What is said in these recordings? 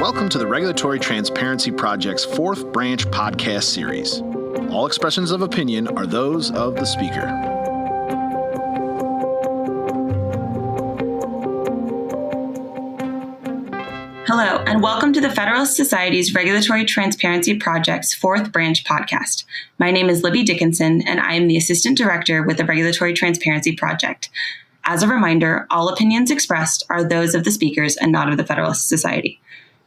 Welcome to the Regulatory Transparency Project's fourth branch podcast series. All expressions of opinion are those of the speaker. Hello, and welcome to the Federalist Society's Regulatory Transparency Project's fourth branch podcast. My name is Libby Dickinson, and I am the Assistant Director with the Regulatory Transparency Project. As a reminder, all opinions expressed are those of the speakers and not of the Federalist Society.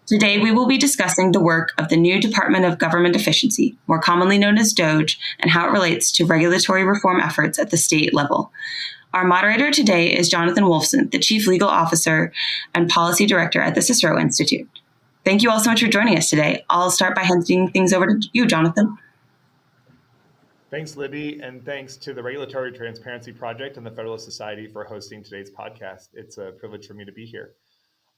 Today, we will be discussing the work of the new Department of Government Efficiency, more commonly known as DOGE, and how it relates to regulatory reform efforts at the state level. Our moderator today is Jonathan Wolfson, the Chief Legal Officer and Policy Director at the Cicero Institute. Thank you all so much for joining us today. I'll start by handing things over to you, Jonathan. Thanks, Libby, and thanks to the Regulatory Transparency Project and the Federalist Society for hosting today's podcast. It's a privilege for me to be here.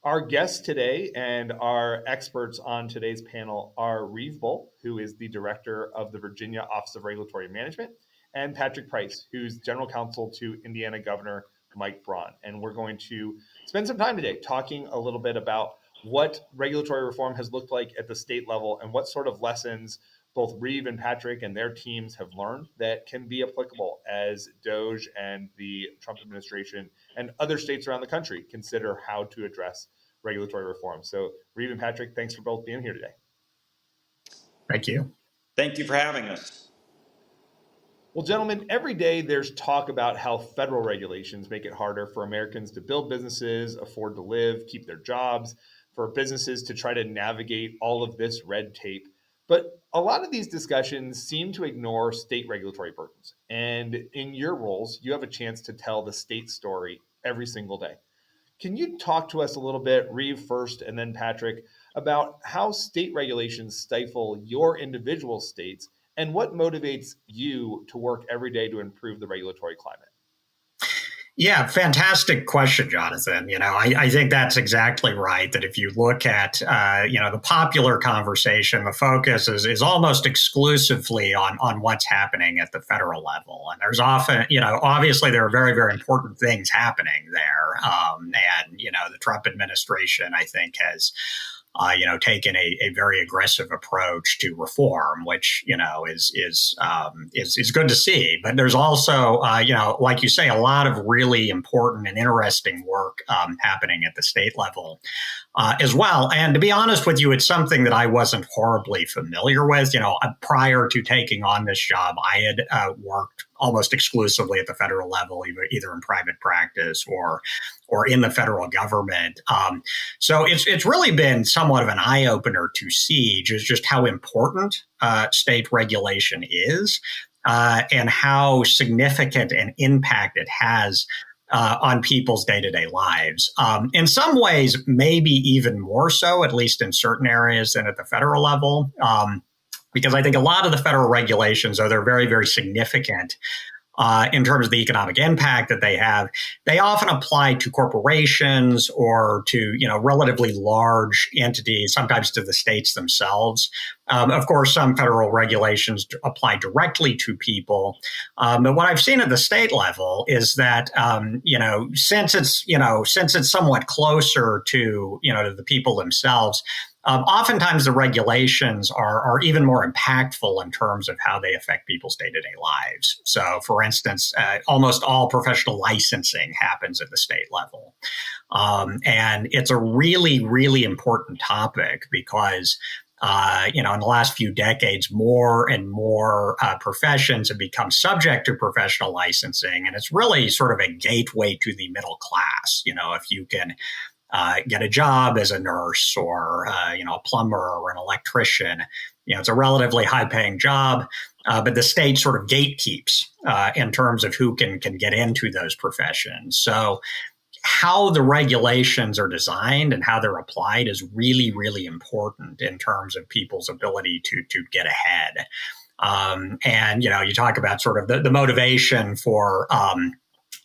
Our guests today and our experts on today's panel are Reeve, who is the Director of the Virginia Office of Regulatory Management, and Patrick Pice, who's General Counsel to Indiana Governor Mike Braun. And we're going to spend some time today talking a little bit about what regulatory reform has looked like at the state level and what sort of lessons both Reeve and Patrick and their teams have learned that can be applicable as DOGE and the Trump administration and other states around the country consider how to address regulatory reform. So Reeve and Patrick, thanks for both being here today. Thank you. Thank you for having us. Well, gentlemen, every day there's talk about how federal regulations make it harder for Americans to build businesses, afford to live, keep their jobs, for businesses to try to navigate all of this red tape. But a lot of these discussions seem to ignore state regulatory burdens. And in your roles, you have a chance to tell the state story every single day. Can you talk to us a little bit, Reeve first and then Patrick, about how state regulations stifle your individual states and what motivates you to work every day to improve the regulatory climate? Yeah, fantastic question, Jonathan. I think that's exactly right, that if you look at, the popular conversation, the focus is almost exclusively on what's happening at the federal level. And there's often, obviously there are very, very important things happening there. The Trump administration, I think, has taken a very aggressive approach to reform, which, is good to see. But there's also, like you say, a lot of really important and interesting work happening at the state level as well. And to be honest with you, it's something that I wasn't horribly familiar with. Prior to taking on this job, I had worked almost exclusively at the federal level, either in private practice or in the federal government. So it's really been somewhat of an eye-opener to see just how important state regulation is and how significant an impact it has on people's day-to-day lives. In some ways, maybe even more so, at least in certain areas than at the federal level. Because I think a lot of the federal regulations, though they're very, very significant in terms of the economic impact that they have, they often apply to corporations or to, relatively large entities, sometimes to the states themselves. Of course, some federal regulations apply directly to people. But what I've seen at the state level is that, since it's somewhat closer to the people themselves, oftentimes the regulations are even more impactful in terms of how they affect people's day-to-day lives. So, for instance, almost all professional licensing happens at the state level. And it's a really, really important topic because in the last few decades, more and more professions have become subject to professional licensing. And it's really sort of a gateway to the middle class. If you can get a job as a nurse or, a plumber or an electrician. It's a relatively high-paying job, but the state sort of gatekeeps in terms of who can get into those professions. So how the regulations are designed and how they're applied is really, really important in terms of people's ability to get ahead. And, you talk about sort of the motivation for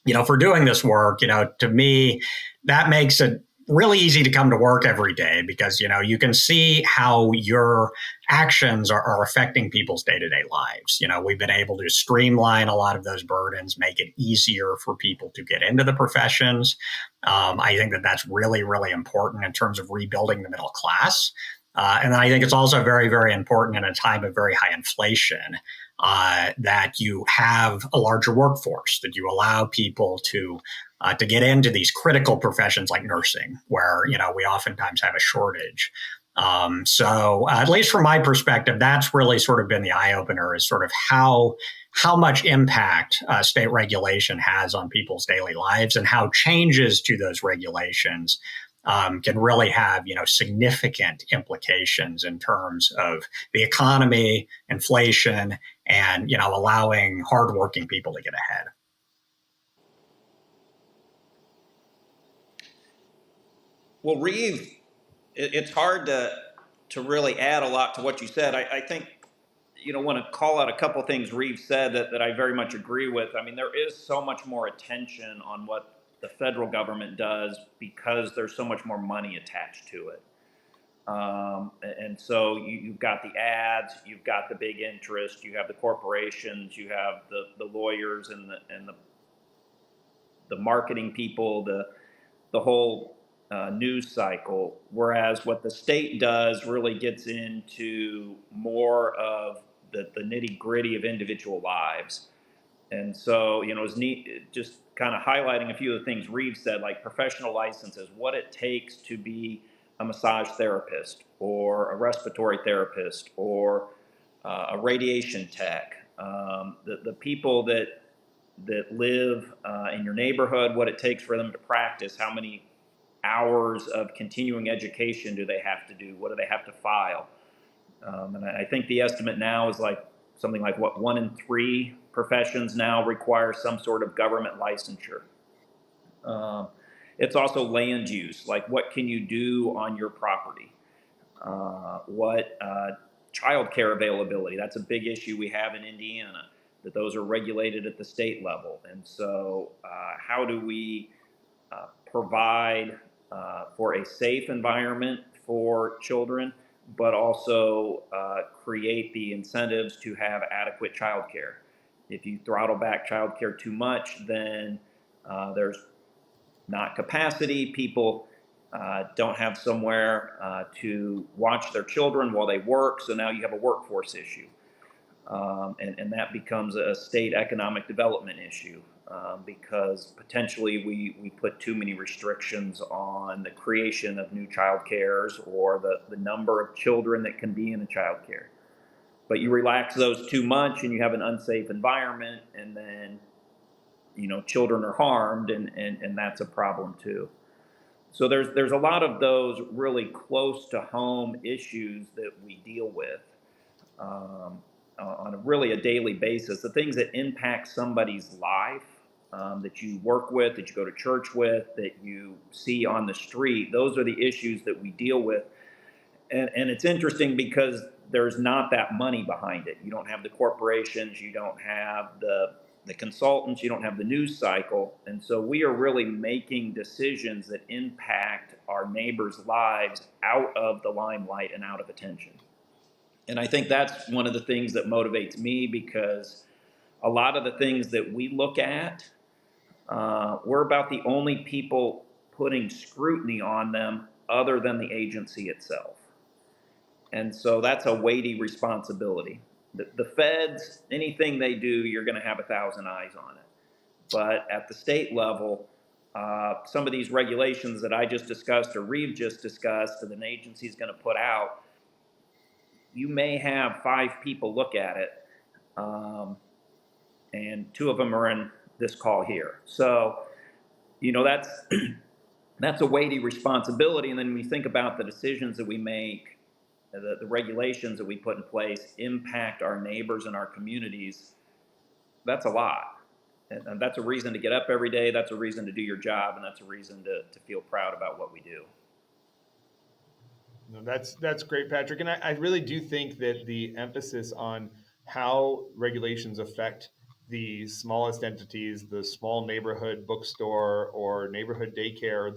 doing this work, to me, that makes it really easy to come to work every day because, you can see how your actions are affecting people's day-to-day lives. We've been able to streamline a lot of those burdens, make it easier for people to get into the professions. I think that that's really, really important in terms of rebuilding the middle class. And I think it's also very, very important in a time of very high inflation that you have a larger workforce, that you allow people to get into these critical professions like nursing, where we oftentimes have a shortage. So at least from my perspective, that's really sort of been the eye opener, is sort of how much impact state regulation has on people's daily lives, and how changes to those regulations can really have significant implications in terms of the economy, inflation, and allowing hardworking people to get ahead. Well, Reeve, it's hard to really add a lot to what you said. I think, want to call out a couple of things Reeve said that I very much agree with. I mean, there is so much more attention on what the federal government does because there's so much more money attached to it. And so you've got the ads, you've got the big interest, you have the corporations, you have the lawyers and the marketing people, the whole news cycle. Whereas what the state does really gets into more of the nitty gritty of individual lives. And so, it's neat, just kind of highlighting a few of the things Reeve said, like professional licenses, what it takes to be a massage therapist or a respiratory therapist or a radiation tech. The people that live in your neighborhood, what it takes for them to practice, how many hours of continuing education do they have to do, what do they have to file. And I think the estimate now is like something like 1 in 3 professions now require some sort of government licensure. It's also land use, like what can you do on your property? What childcare availability, that's a big issue we have in Indiana, that those are regulated at the state level. And so how do we provide for a safe environment for children, but also create the incentives to have adequate childcare? If you throttle back childcare too much, then there's not capacity. People don't have somewhere to watch their children while they work, so now you have a workforce issue. And that becomes a state economic development issue because potentially we put too many restrictions on the creation of new child cares or the number of children that can be in a child care. But you relax those too much and you have an unsafe environment, and then children are harmed, and that's a problem too. So there's a lot of those really close to home issues that we deal with on a daily basis. The things that impact somebody's life that you work with, that you go to church with, that you see on the street, those are the issues that we deal with. And it's interesting because there's not that money behind it. You don't have the corporations, you don't have the consultants, you don't have the news cycle. And so we are really making decisions that impact our neighbors' lives out of the limelight and out of attention. And I think that's one of the things that motivates me, because a lot of the things that we look at, we're about the only people putting scrutiny on them other than the agency itself. And so that's a weighty responsibility. The feds, anything they do, you're going to have 1,000 eyes on it. But at the state level, some of these regulations that I just discussed or Reeve just discussed and an agency is going to put out, you may have 5 people look at it, and 2 of them are in this call here. So, that's that's a weighty responsibility. And then when you think about the decisions that we make, the regulations that we put in place impact our neighbors and our communities, that's a lot. And that's a reason to get up every day. That's a reason to do your job. And that's a reason to feel proud about what we do. No, that's great, Patrick. And I really do think that the emphasis on how regulations affect the smallest entities, the small neighborhood bookstore or neighborhood daycare,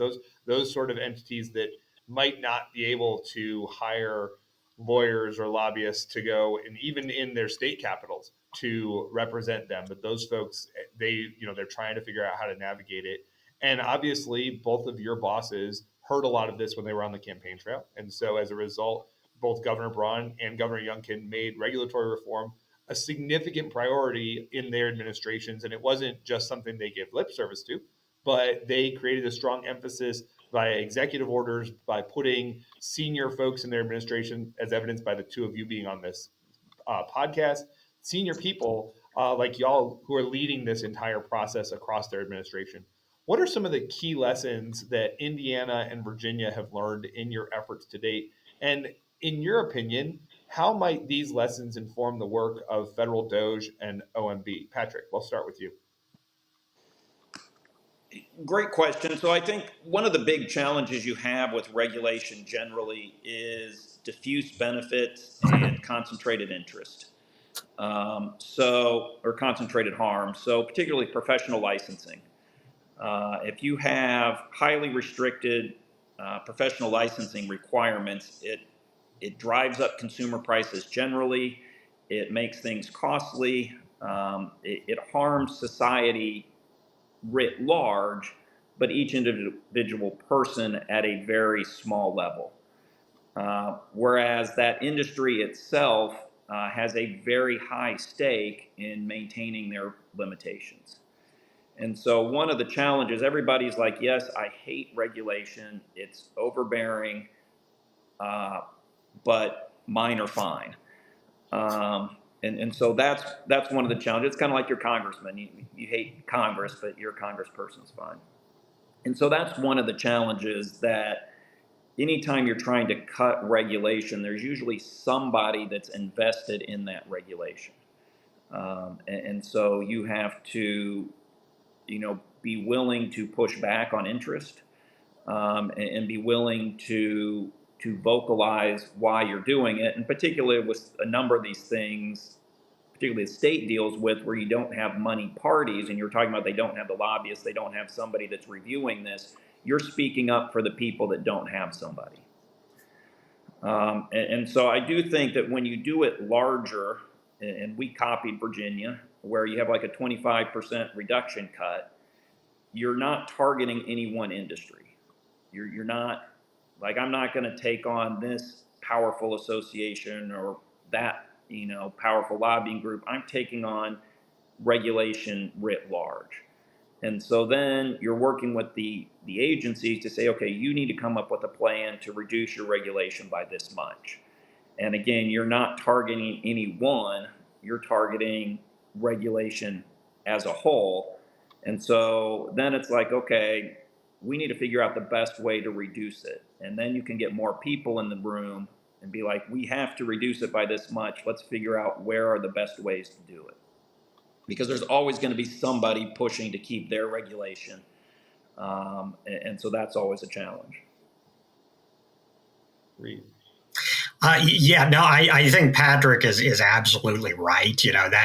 those sort of entities that might not be able to hire lawyers or lobbyists to go, and even in their state capitals, to represent them. But those folks, they're trying to figure out how to navigate it. And obviously, both of your bosses heard a lot of this when they were on the campaign trail. And so as a result, both Governor Braun and Governor Youngkin made regulatory reform a significant priority in their administrations. And it wasn't just something they gave lip service to, but they created a strong emphasis via executive orders, by putting senior folks in their administration, as evidenced by the two of you being on this podcast, senior people like y'all who are leading this entire process across their administration. What are some of the key lessons that Indiana and Virginia have learned in your efforts to date? And in your opinion, how might these lessons inform the work of federal DOGE and OMB? Patrick, we'll start with you. Great question. So I think one of the big challenges you have with regulation generally is diffuse benefits and concentrated interest. Or concentrated harm. So particularly professional licensing. If you have highly restricted professional licensing requirements, it drives up consumer prices generally. It makes things costly. It harms society writ large, but each individual person at a very small level. Whereas that industry itself has a very high stake in maintaining their limitations. And so one of the challenges, everybody's like, yes, I hate regulation. It's overbearing, but mine are fine. And so that's one of the challenges. It's kind of like your congressman. You hate Congress, but your congressperson's fine. And so that's one of the challenges, that anytime you're trying to cut regulation, there's usually somebody that's invested in that regulation. And so you have to, be willing to push back on interest, and be willing to vocalize why you're doing it. And particularly with a number of these things, particularly the state deals with, where you don't have money parties, and you're talking about they don't have the lobbyists, they don't have somebody that's reviewing this. You're speaking up for the people that don't have somebody. And so I do think that when you do it larger, and we copied Virginia, where you have like a 25% reduction cut, you're not targeting any one industry. You're not, like, I'm not going to take on this powerful association or that, powerful lobbying group. I'm taking on regulation writ large. And so then you're working with the agencies to say, okay, you need to come up with a plan to reduce your regulation by this much. And again, you're not targeting any one, you're targeting regulation as a whole. And so then it's like, okay, we need to figure out the best way to reduce it. And then you can get more people in the room and be like, we have to reduce it by this much. Let's figure out where are the best ways to do it. Because there's always going to be somebody pushing to keep their regulation. And so that's always a challenge. Reeve. I think Patrick is absolutely right.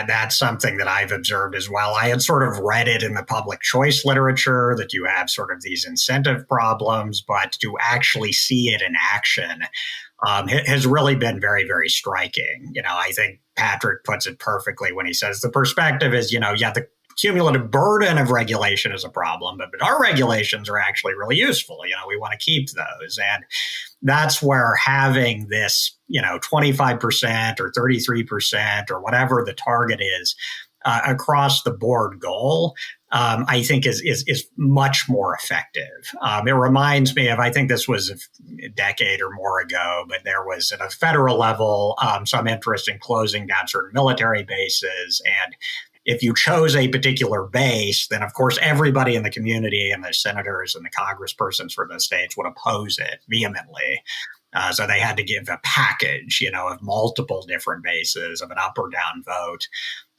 That's something that I've observed as well. I had sort of read it in the public choice literature that you have sort of these incentive problems, but to actually see it in action has really been very, very striking. I think Patrick puts it perfectly when he says the perspective is, the cumulative burden of regulation is a problem, but our regulations are actually really useful. We want to keep those. And that's where having this, 25% or 33% or whatever the target is across the board goal, I think is much more effective. It reminds me of, I think this was a decade or more ago, but there was at a federal level some interest in closing down certain military bases. And if you chose a particular base, then of course everybody in the community and the senators and the congresspersons for the states would oppose it vehemently. So they had to give a package, of multiple different bases of an up or down vote.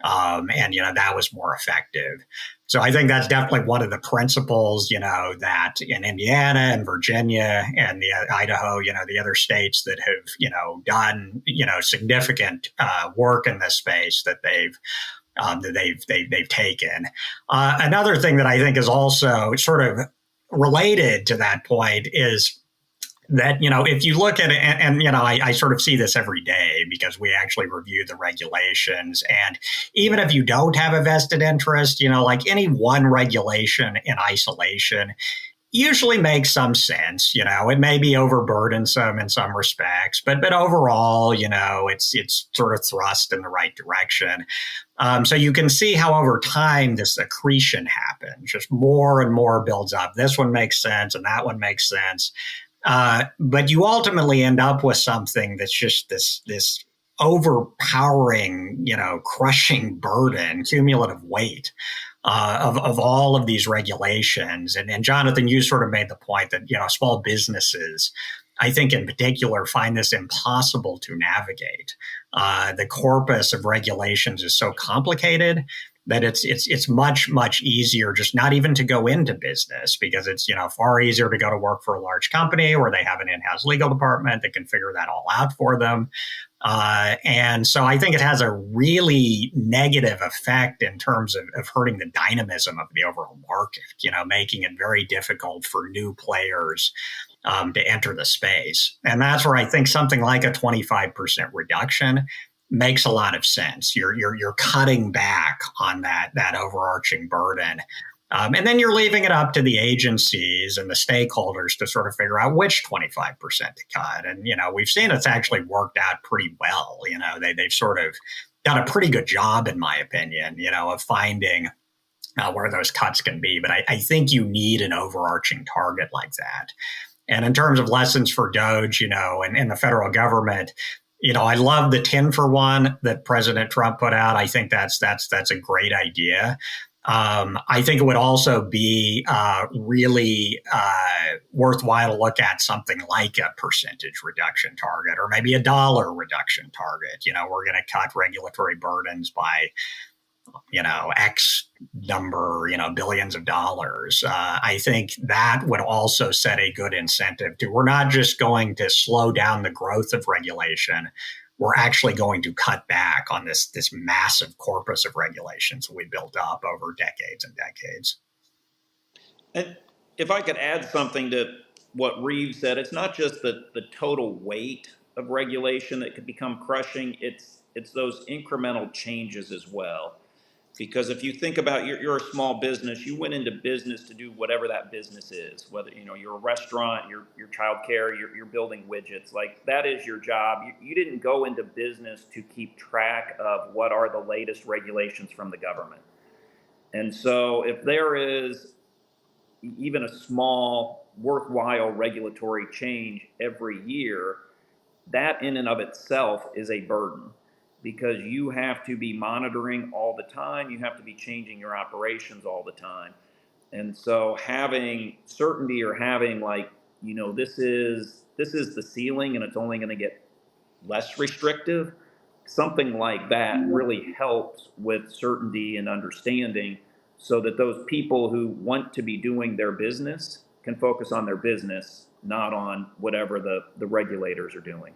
And that was more effective. So I think that's definitely one of the principles, that in Indiana and Virginia and Idaho, the other states that have, done, significant work in this space, that they've that they've taken. Another thing that I think is also sort of related to that point is that, if you look at it, and I sort of see this every day because we actually review the regulations. And even if you don't have a vested interest, like any one regulation in isolation usually makes some sense. It may be overburdensome in some respects, but overall, it's sort of thrust in the right direction. So you can see how over time this accretion happens, just more and more builds up. This one makes sense and that one makes sense. But you ultimately end up with something that's just this overpowering, crushing burden, cumulative weight of all of these regulations. And Jonathan, you sort of made the point that, small businesses, I think in particular, find this impossible to navigate. The corpus of regulations is so complicated that it's much easier just not even to go into business because it's far easier to go to work for a large company where they have an in-house legal department that can figure that all out for them. And so I think it has a really negative effect in terms of hurting the dynamism of the overall market, making it very difficult for new players to enter the space. And that's where I think something like a 25% reduction makes a lot of sense. You're cutting back on that overarching burden. And then you're leaving it up to the agencies and the stakeholders to sort of figure out which 25% to cut. And, we've seen it's actually worked out pretty well. They've sort of done a pretty good job, in my opinion, of finding where those cuts can be. But I think you need an overarching target like that. And in terms of lessons for DOGE, and the federal government, I love the 10 for 1 that President Trump put out. I think that's a great idea. I think it would also be really worthwhile to look at something like a percentage reduction target or maybe $1 reduction target. We're going to cut regulatory burdens by X number, billions of dollars. I think that would also set a good incentive to, we're not just going to slow down the growth of regulation. We're actually going to cut back on this massive corpus of regulations we built up over decades and decades. And if I could add something to what Reeve said, it's not just the total weight of regulation that could become crushing, it's those incremental changes as well. Because if you think about you're a small business, you went into business to do whatever that business is, whether you're a restaurant, your childcare, you're building widgets, like that is your job. You didn't go into business to keep track of what are the latest regulations from the government. And so if there is even a small worthwhile regulatory change every year, that in and of itself is a burden. Because you have to be monitoring all the time. You have to be changing your operations all the time. And so having certainty or having this is the ceiling and it's only going to get less restrictive, something like that really helps with certainty and understanding so that those people who want to be doing their business can focus on their business, not on whatever the regulators are doing.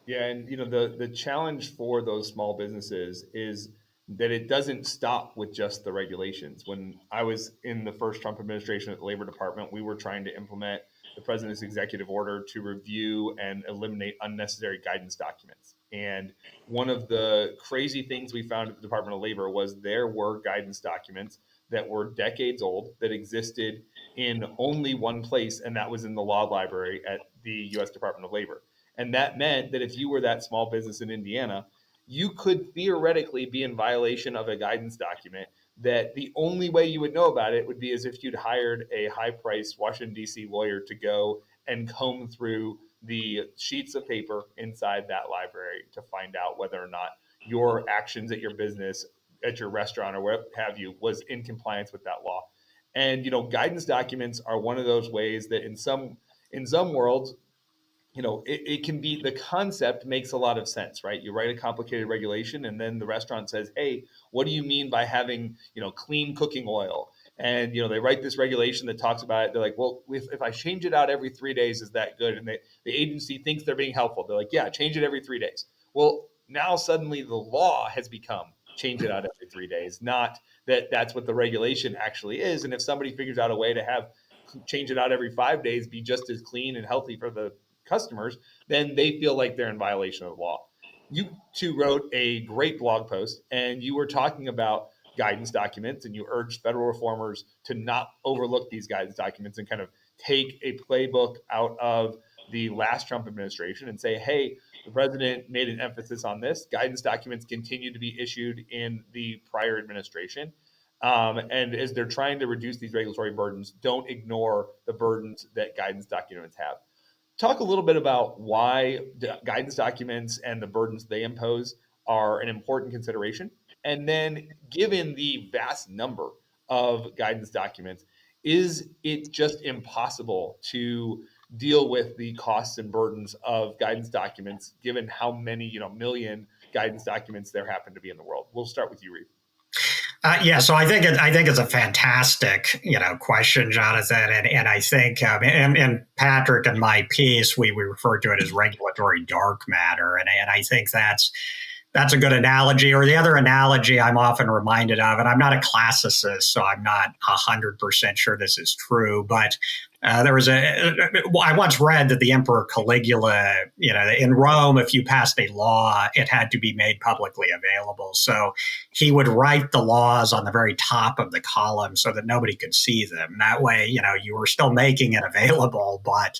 Yeah, and the challenge for those small businesses is that it doesn't stop with just the regulations. When I was in the first Trump administration at the Labor Department, we were trying to implement the president's executive order to review and eliminate unnecessary guidance documents. And one of the crazy things we found at the Department of Labor was there were guidance documents that were decades old that existed in only one place, and that was in the law library at the U.S. Department of Labor. And that meant that if you were that small business in Indiana, you could theoretically be in violation of a guidance document that the only way you would know about it would be as if you'd hired a high-priced Washington, D.C. lawyer to go and comb through the sheets of paper inside that library to find out whether or not your actions at your business, at your restaurant or what have you, was in compliance with that law. And, guidance documents are one of those ways that in some worlds, it can be, the concept makes a lot of sense, right? You write a complicated regulation and then the restaurant says, hey, what do you mean by having, clean cooking oil? And, they write this regulation that talks about it. They're like, well, if I change it out every 3 days, is that good? And the agency thinks they're being helpful. They're like, yeah, change it every 3 days. Well, Now suddenly the law has become change it out every 3 days, not that that's what the regulation actually is. And if somebody figures out a way to have change it out every 5 days, be just as clean and healthy for the customers, then they feel like they're in violation of the law. You two wrote a great blog post and you were talking about guidance documents, and you urged federal reformers to not overlook these guidance documents and kind of take a playbook out of the last Trump administration and say, hey, the president made an emphasis on this. Guidance documents continue to be issued in the prior administration. And as they're trying to reduce these regulatory burdens, don't ignore the burdens that guidance documents have. Talk a little bit about why guidance documents and the burdens they impose are an important consideration. And then, given the vast number of guidance documents, is it just impossible to deal with the costs and burdens of guidance documents, given how many, million guidance documents there happen to be in the world? We'll start with you, Reeve. So I think it's a fantastic question, Jonathan, and I think and Patrick and my piece we refer to it as regulatory dark matter, and I think that's a good analogy. Or the other analogy I'm often reminded of, and I'm not a classicist, so I'm not 100% sure this is true, but I once read that the Emperor Caligula, in Rome, if you passed a law, it had to be made publicly available. So he would write the laws on the very top of the column so that nobody could see them. That way, you were still making it available, but,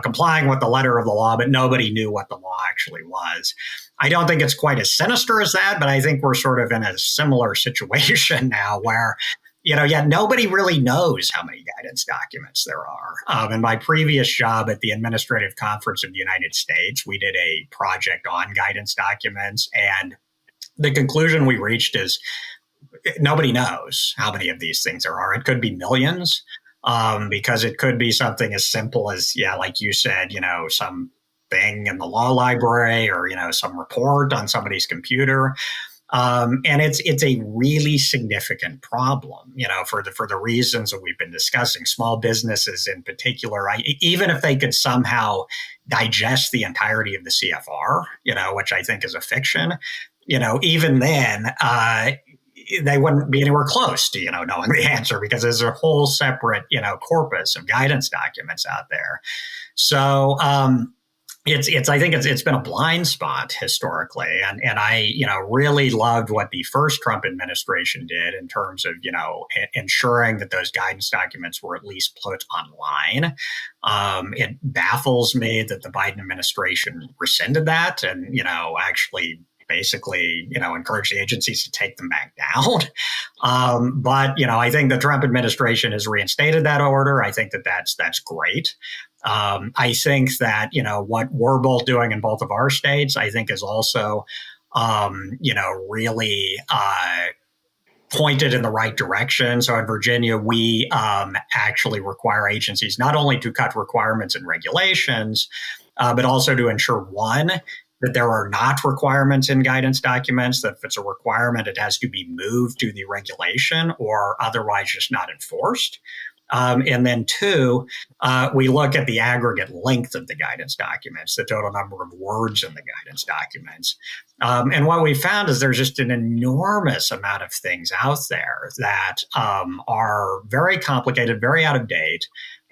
complying with the letter of the law, but nobody knew what the law actually was. I don't think it's quite as sinister as that, but I think we're sort of in a similar situation now where, nobody really knows how many guidance documents there are. In my previous job at the Administrative Conference of the United States, we did a project on guidance documents, and the conclusion we reached is nobody knows how many of these things there are. It could be millions, because it could be something as simple as, like you said, some thing in the law library or, some report on somebody's computer. And it's a really significant problem, for the reasons that we've been discussing. Small businesses in particular, even if they could somehow digest the entirety of the CFR, which I think is a fiction, even then, they wouldn't be anywhere close to, knowing the answer, because there's a whole separate, corpus of guidance documents out there. So, I think it's been a blind spot historically. And I, really loved what the first Trump administration did in terms of, ensuring that those guidance documents were at least put online. It baffles me that the Biden administration rescinded that and, actually basically, encourage the agencies to take them back down. But, I think the Trump administration has reinstated that order. I think that that's great. I think that, what we're both doing in both of our states, I think is also, really pointed in the right direction. So in Virginia, we actually require agencies not only to cut requirements and regulations, but also to ensure, one, that there are not requirements in guidance documents, that if it's a requirement, it has to be moved to the regulation or otherwise just not enforced. And then two, we look at the aggregate length of the guidance documents, the total number of words in the guidance documents. And what we found is there's just an enormous amount of things out there that are very complicated, very out of date,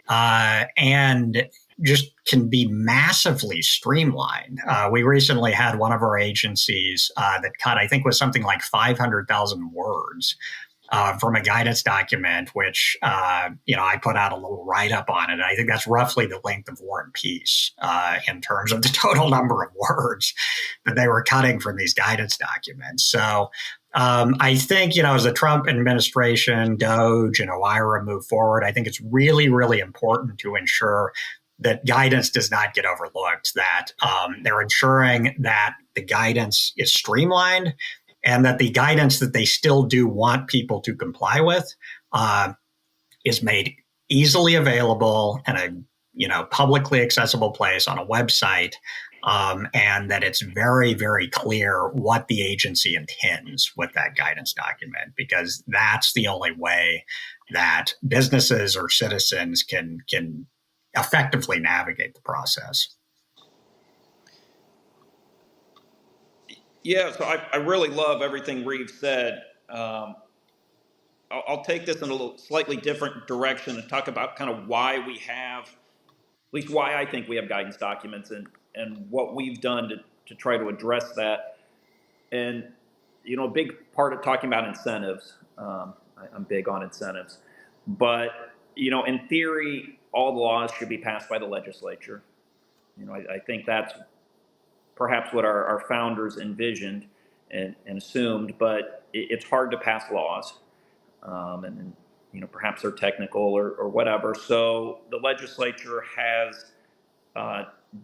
and just can be massively streamlined. We recently had one of our agencies that cut, I think, was something like 500,000 words from a guidance document, which, I put out a little write-up on it. I think that's roughly the length of War and Peace in terms of the total number of words that they were cutting from these guidance documents. So I think, as the Trump administration, DOGE, and OIRA move forward, I think it's really, really important to ensure that guidance does not get overlooked, that they're ensuring that the guidance is streamlined and that the guidance that they still do want people to comply with is made easily available in a publicly accessible place on a website, and that it's very, very clear what the agency intends with that guidance document, because that's the only way that businesses or citizens can effectively navigate the process. Yeah, so I really love everything Reeve said. I'll take this in a little slightly different direction and talk about kind of why we have, at least why I think we have guidance documents and what we've done to try to address that. And, a big part of talking about incentives, I'm big on incentives, but, in theory, all the laws should be passed by the legislature. I think that's perhaps what our founders envisioned and assumed, but it's hard to pass laws. And perhaps they're technical or whatever. So the legislature has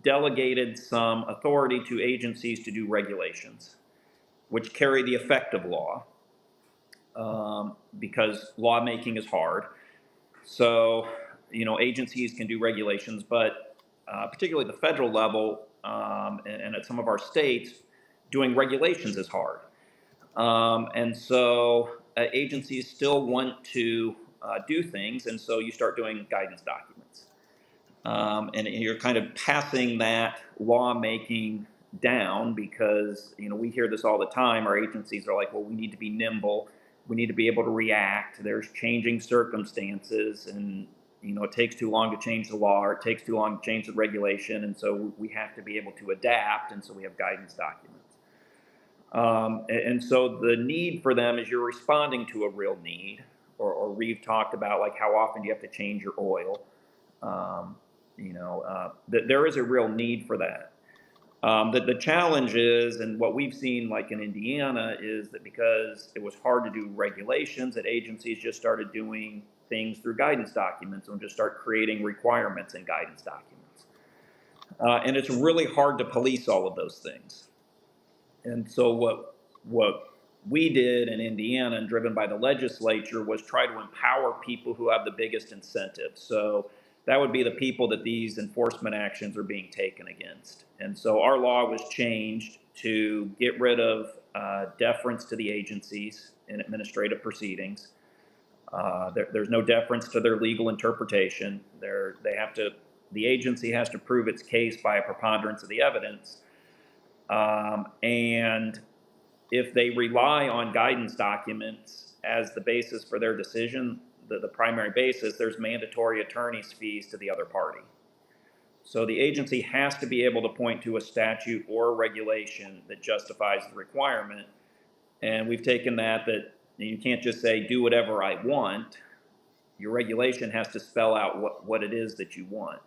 delegated some authority to agencies to do regulations, which carry the effect of law, because lawmaking is hard. So agencies can do regulations, but particularly at the federal level and at some of our states, doing regulations is hard. And so agencies still want to do things, and so you start doing guidance documents. And you're kind of passing that lawmaking down because, we hear this all the time. Our agencies are like, well, we need to be nimble. We need to be able to react. There's changing circumstances, and, it takes too long to change the law, or it takes too long to change the regulation. And so we have to be able to adapt. And so we have guidance documents. And so the need for them is you're responding to a real need, or Reeve talked about like how often do you have to change your oil. There is a real need for that. The challenge is, and what we've seen like in Indiana is that because it was hard to do regulations, that agencies just started doing things through guidance documents and just start creating requirements in guidance documents. And it's really hard to police all of those things. And so what we did in Indiana, and driven by the legislature, was try to empower people who have the biggest incentives. So that would be the people that these enforcement actions are being taken against. And so our law was changed to get rid of deference to the agencies in administrative proceedings. There's no deference to their legal interpretation. The agency has to prove its case by a preponderance of the evidence. And if they rely on guidance documents as the basis for their decision, the primary basis, there's mandatory attorney's fees to the other party. So the agency has to be able to point to a statute or a regulation that justifies the requirement. And we've taken that you can't just say, do whatever I want. Your regulation has to spell out what it is that you want.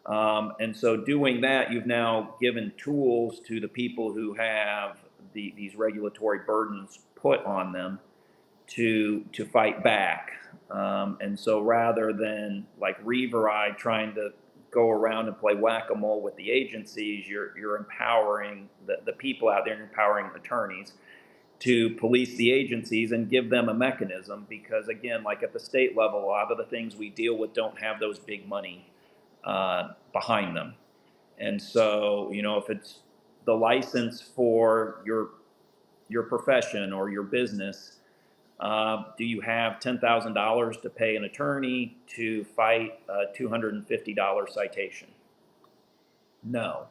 And so doing that, you've now given tools to the people who have these regulatory burdens put on them to fight back. And so rather than like Reeve or I trying to go around and play whack-a-mole with the agencies, you're empowering the people out there, and empowering attorneys to police the agencies and give them a mechanism. Because again, like at the state level, a lot of the things we deal with don't have those big money behind them. And so, if it's the license for your profession or your business, do you have $10,000 to pay an attorney to fight a $250 citation? No,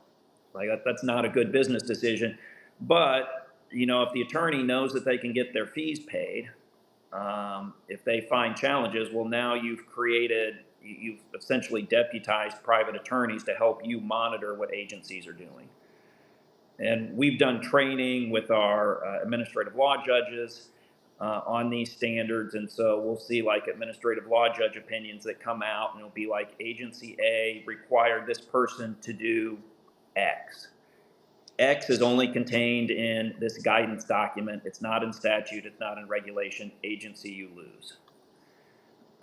like that's not a good business decision. But, if the attorney knows that they can get their fees paid, if they find challenges, well, now you've essentially deputized private attorneys to help you monitor what agencies are doing. And we've done training with our administrative law judges on these standards. And so we'll see like administrative law judge opinions that come out, and it'll be like agency A required this person to do X. X is only contained in this guidance document. It's not in statute. It's not in regulation. Agency, you lose.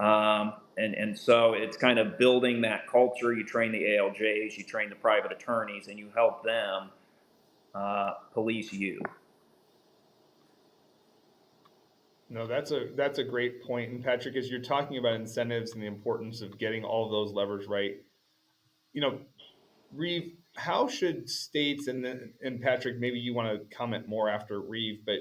And so it's kind of building that culture. You train the ALJs, you train the private attorneys, and you help them police you. No, that's a great point. And Patrick, as you're talking about incentives and the importance of getting all of those levers right, Reeve, how should states, and Patrick, maybe you want to comment more after Reeve, but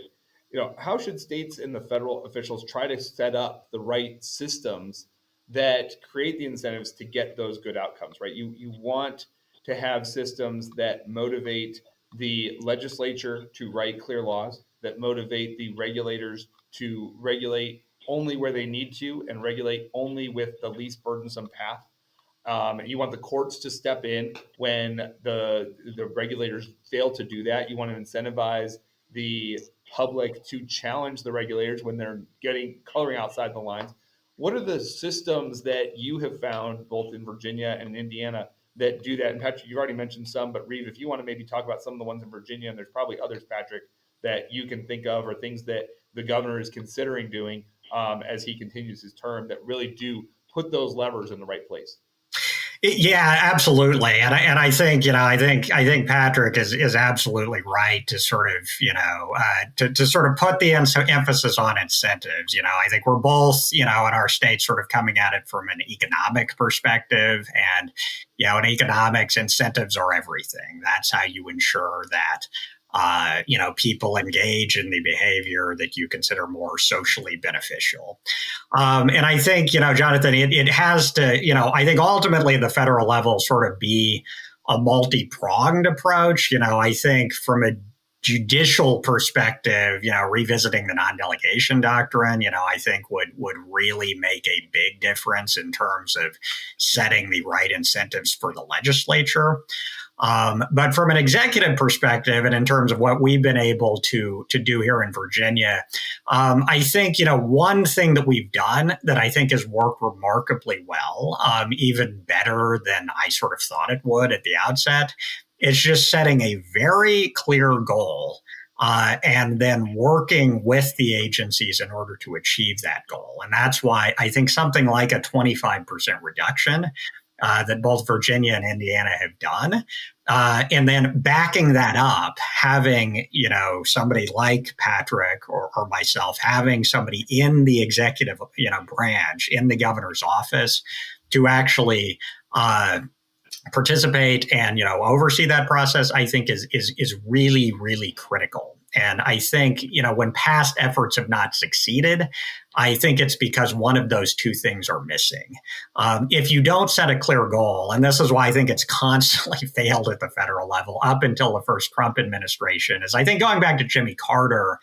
how should states and the federal officials try to set up the right systems that create the incentives to get those good outcomes, right? You want to have systems that motivate the legislature to write clear laws that motivate the regulators to regulate only where they need to and regulate only with the least burdensome path. And you want the courts to step in when the regulators fail to do that. You want to incentivize the public to challenge the regulators when they're coloring outside the lines. What are the systems that you have found both in Virginia and Indiana that do that? And Patrick, you've already mentioned some, but Reeve, if you want to maybe talk about some of the ones in Virginia, and there's probably others, Patrick, that you can think of, or things that the governor is considering doing as he continues his term that really do put those levers in the right place. Yeah, absolutely, and I think I think Patrick is absolutely right to sort of to sort of put the emphasis on incentives. I think we're both in our state sort of coming at it from an economic perspective, and in economics, incentives are everything. That's how you ensure that people engage in the behavior that you consider more socially beneficial. And I think, Jonathan, it has to, I think ultimately the federal level sort of be a multi-pronged approach. I think from a judicial perspective, revisiting the non-delegation doctrine, I think would really make a big difference in terms of setting the right incentives for the legislature. But from an executive perspective, and in terms of what we've been able to do here in Virginia, I think, one thing that we've done that I think has worked remarkably well, even better than I sort of thought it would at the outset, is just setting a very clear goal and then working with the agencies in order to achieve that goal. And that's why I think something like a 25% reduction that both Virginia and Indiana have done. And then backing that up, having, somebody like Patrick or myself, having somebody in the executive, branch, in the governor's office to actually participate and, oversee that process, I think is really, really critical. And I think, when past efforts have not succeeded, I think it's because one of those two things are missing. If you don't set a clear goal, and this is why I think it's constantly failed at the federal level up until the first Trump administration, is I think going back to Jimmy Carter,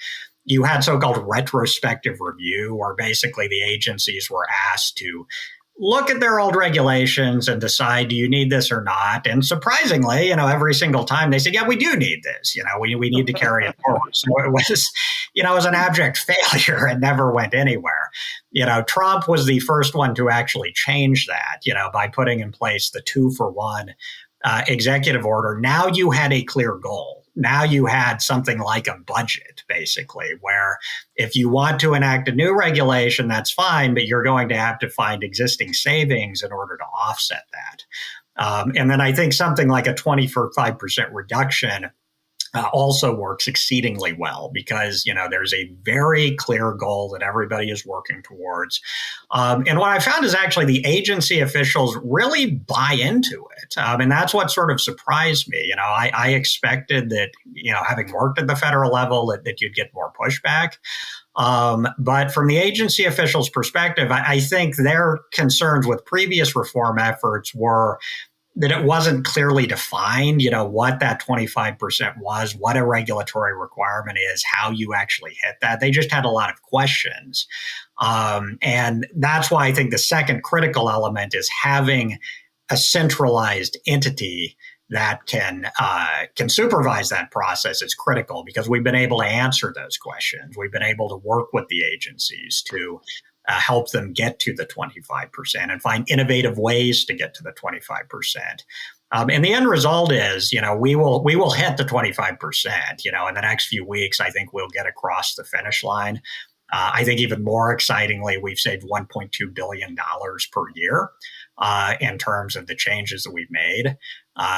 you had so-called retrospective review, where basically the agencies were asked to look at their old regulations and decide, do you need this or not? And surprisingly, every single time they said, yeah, we do need this. We need to carry it forward. So it was, it was an abject failure and never went anywhere. Trump was the first one to actually change that, by putting in place the 2-for-1 executive order. Now you had a clear goal. Now you had something like a budget, basically, where if you want to enact a new regulation, that's fine, but you're going to have to find existing savings in order to offset that. And then I think something like a 25% reduction also works exceedingly well because, there's a very clear goal that everybody is working towards. And what I found is actually the agency officials really buy into it. And that's what sort of surprised me. I expected that, having worked at the federal level, that you'd get more pushback. But from the agency officials' perspective, I think their concerns with previous reform efforts were that it wasn't clearly defined, what that 25% was, what a regulatory requirement is, how you actually hit that. They just had a lot of questions. And that's why I think the second critical element is having a centralized entity that can supervise that process is critical because we've been able to answer those questions. We've been able to work with the agencies to help them get to the 25% and find innovative ways to get to the 25%. And the end result is, we will hit the 25%, in the next few weeks. I think we'll get across the finish line. I think even more excitingly, we've saved $1.2 billion per year in terms of the changes that we've made.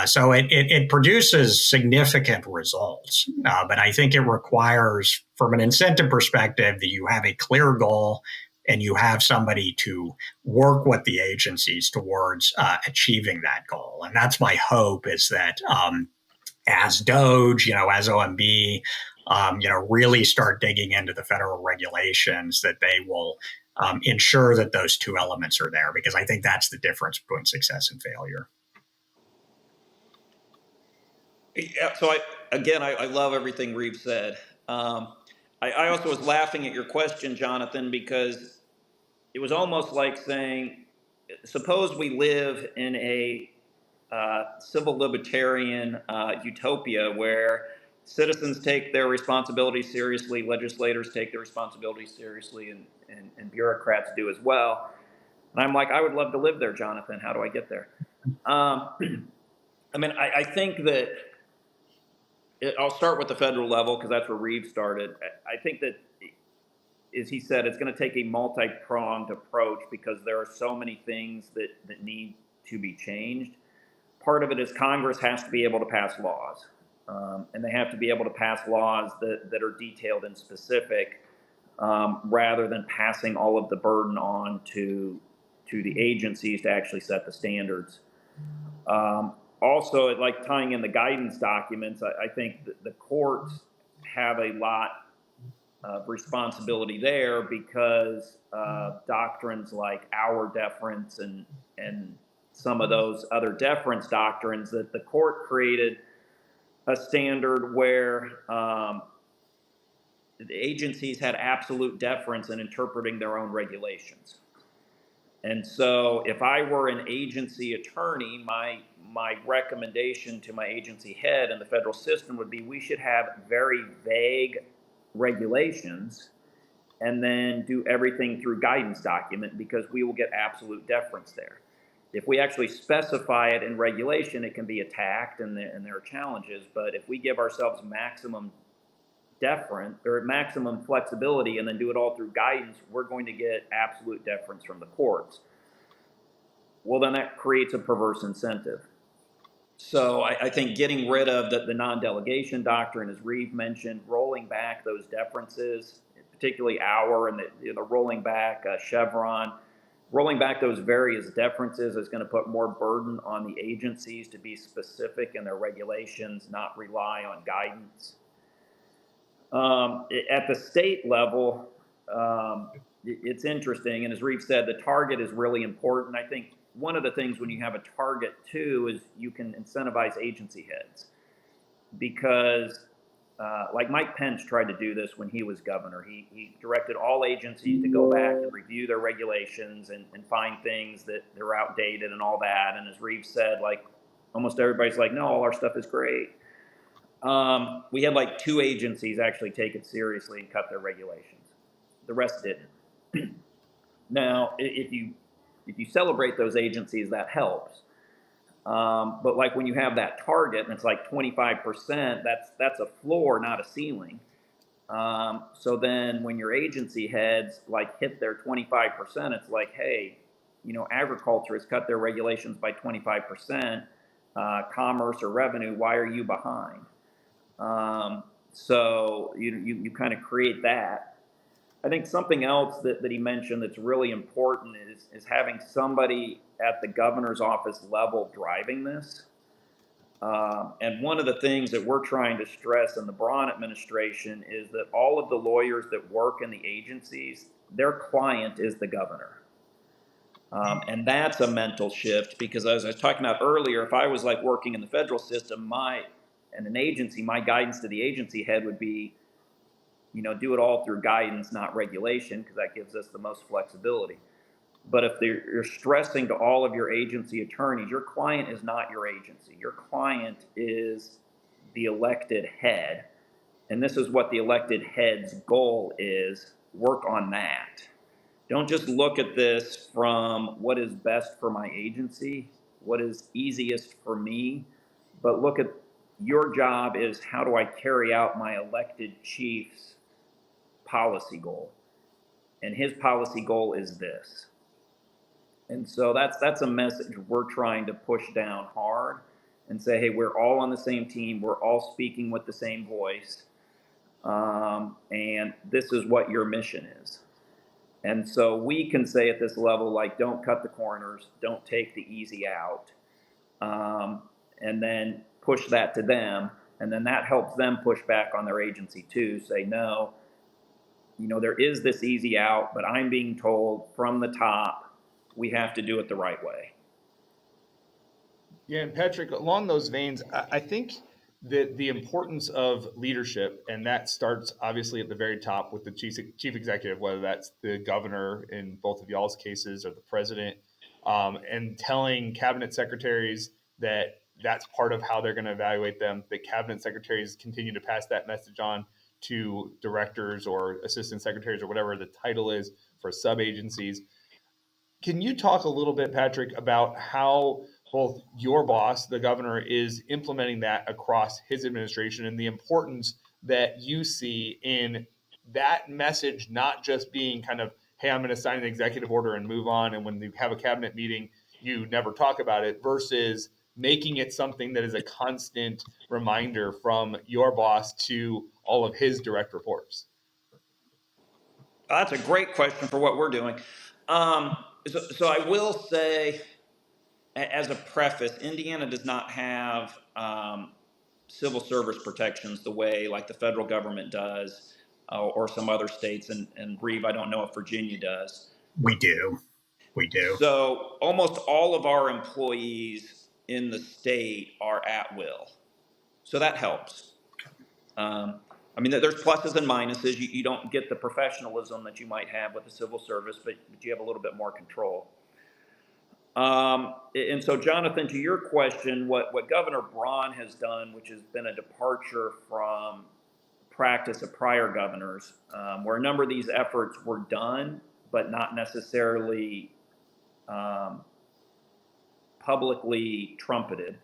So it produces significant results. But I think it requires, from an incentive perspective, that you have a clear goal and you have somebody to work with the agencies towards achieving that goal. And that's my hope is that as DOGE, as OMB, really start digging into the federal regulations, that they will ensure that those two elements are there, because I think that's the difference between success and failure. Yeah, so again, I love everything Reeve said. I also was laughing at your question, Jonathan, because it was almost like saying, suppose we live in a civil libertarian utopia where citizens take their responsibilities seriously, legislators take their responsibilities seriously, and bureaucrats do as well. And I'm like, I would love to live there, Jonathan. How do I get there? I think that I'll start with the federal level because that's where Reeve started. I think that, as he said, it's going to take a multi-pronged approach because there are so many things that need to be changed. Part of it is Congress has to be able to pass laws, and they have to be able to pass laws that are detailed and specific, rather than passing all of the burden on to the agencies to actually set the standards. Also, like tying in the guidance documents, I think that the courts have a lot of responsibility there because doctrines like our deference and some of those other deference doctrines, that the court created a standard where the agencies had absolute deference in interpreting their own regulations. And so if I were an agency attorney, my recommendation to my agency head in the federal system would be we should have very vague regulations and then do everything through guidance document because we will get absolute deference there. If we actually specify it in regulation, it can be attacked and there are challenges. But if we give ourselves maximum deference or maximum flexibility and then do it all through guidance, we're going to get absolute deference from the courts. Well, then that creates a perverse incentive. So I think getting rid of the non-delegation doctrine, as Reeve mentioned, rolling back those deferences, particularly our and the rolling back Chevron, rolling back those various deferences is going to put more burden on the agencies to be specific in their regulations, not rely on guidance. At the state level, it's interesting, and as Reeve said, the target is really important. I think one of the things when you have a target too is you can incentivize agency heads because like Mike Pence tried to do this when he was governor. He directed all agencies to go back and review their regulations and find things that they're outdated and all that. And as Reeve said, like almost everybody's like, no, all our stuff is great. We had like 2 agencies actually take it seriously and cut their regulations. The rest didn't. Now, if you celebrate those agencies, that helps. But like when you have that target and it's like 25%, that's a floor, not a ceiling. So then when your agency heads like hit their 25%, it's like, hey, agriculture has cut their regulations by 25%. Commerce or revenue, why are you behind? So you kind of create that. I think something else that he mentioned that's really important is having somebody at the governor's office level driving this. And one of the things that we're trying to stress in the Braun administration is that all of the lawyers that work in the agencies, their client is the governor. And that's a mental shift because as I was talking about earlier, if I was like working in the federal system, and an agency, my guidance to the agency head would be, do it all through guidance, not regulation, because that gives us the most flexibility. But if you're stressing to all of your agency attorneys, your client is not your agency. Your client is the elected head. And this is what the elected head's goal is. Work on that. Don't just look at this from what is best for my agency, what is easiest for me, but look at your job is how do I carry out my elected chief's policy goal? And his policy goal is this. And so that's a message we're trying to push down hard and say, hey, we're all on the same team. We're all speaking with the same voice. And this is what your mission is. And so we can say at this level, like, don't cut the corners, don't take the easy out, and then push that to them. And then that helps them push back on their agency too, say, no, there is this easy out, but I'm being told from the top, we have to do it the right way. Yeah, and Patrick, along those veins, I think the importance of leadership, and that starts obviously at the very top with the chief executive, whether that's the governor in both of y'all's cases or the president, and telling cabinet secretaries that that's part of how they're going to evaluate them. The cabinet secretaries continue to pass that message on to directors or assistant secretaries or whatever the title is for sub agencies. Can you talk a little bit, Patrick, about how both your boss, the governor, is implementing that across his administration and the importance that you see in that message, not just being kind of, hey, I'm going to sign an executive order and move on, and when you have a cabinet meeting, you never talk about it, versus making it something that is a constant reminder from your boss to all of his direct reports? That's a great question for what we're doing. So I will say, as a preface, Indiana does not have civil service protections the way like the federal government does, or some other states. And Reeve, I don't know if Virginia does. We do. We do. So almost all of our employees in the state are at will. So that helps. I mean, there's pluses and minuses. You don't get the professionalism that you might have with the civil service, but you have a little bit more control. And so, Jonathan, to your question, what Governor Braun has done, which has been a departure from practice of prior governors, where a number of these efforts were done, but not necessarily publicly trumpeted.